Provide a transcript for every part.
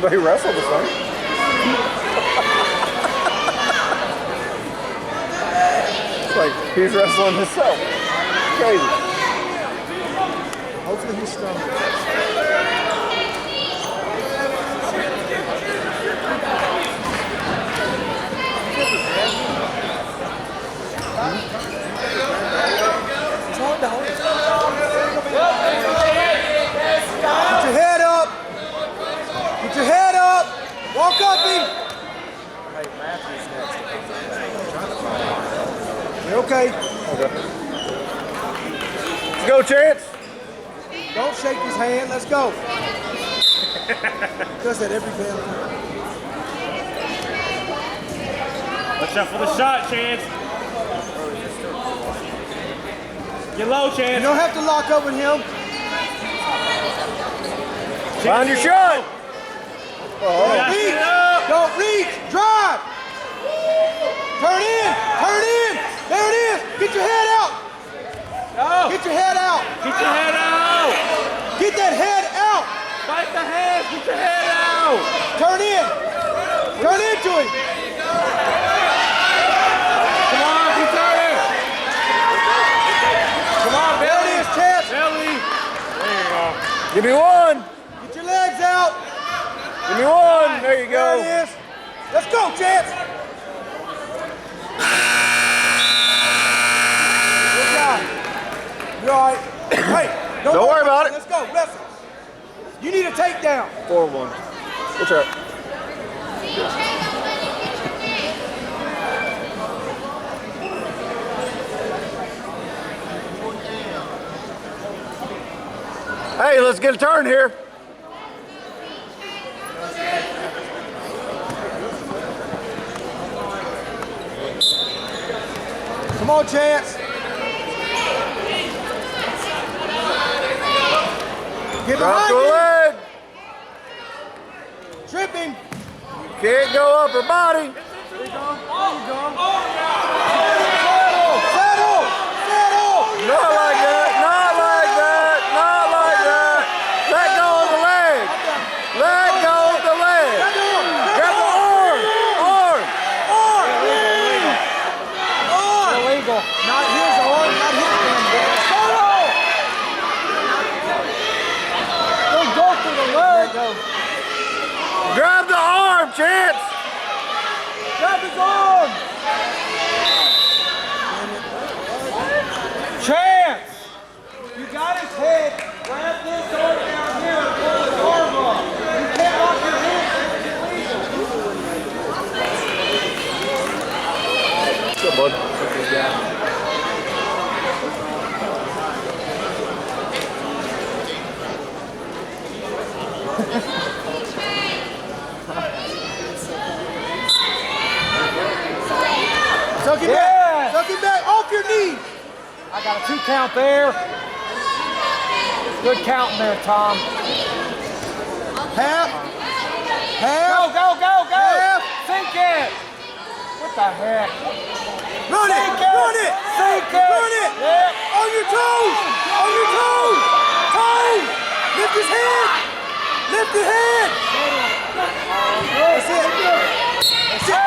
They wrestle the same. It's like he's wrestling himself. Crazy. Hopefully he's strong. Get your head up. Get your head up. Walk up him. You're okay. Let's go, Chance. Don't shake his hand. Let's go. Does that every damn time. Watch out for the shot, Chance. Get low, Chance. You don't have to lock up with him. Find your shot. Don't reach. Don't reach. Drive. Turn in. Turn in. There it is. Get your head out. No. Get your head out. Get your head out. Get that head out. Fight the head. Get your head out. Turn in. Turn into him. Come on, keep turning. Come on, There it is, Chance. Belly. There you go. Give me one. Get your legs out. Give me one. There you go. There it is. Let's go, Chance. Good job. You're all right. Hey, Don't worry about it. Let's go. Wrestle. You need a takedown. 4-1. We'll try. Hey, let's get a turn here. Come on, Chance. Get Drop behind the him. leg. Trip him. Can't go upper body. Settle. Settle. Not like that. Not like that. Not like that. Let go of the leg. Let go of the leg. Grab the arm. Arm. Arm. Illegal. Not his arm. Not his hand. Settle. Don't go for the leg. Grab the arm, Chance. Grab his arm. Chance. You got his head. Grab this arm down here and pull his arm up. You can't lock your hand. It's illegal. Good, bud. Tuck him back. Tuck him back. Off your knees. I got a 2 count there. Good counting there, Tom. Half. Go, go, go, go. Half. Sink it. What the heck? Run it. Sink it. Run it. Sink it. Run it. Yeah. On your toes. On your toes. Toes. Lift his head. Lift your head. That's it. That's it.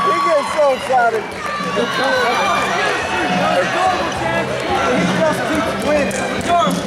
He gets so excited.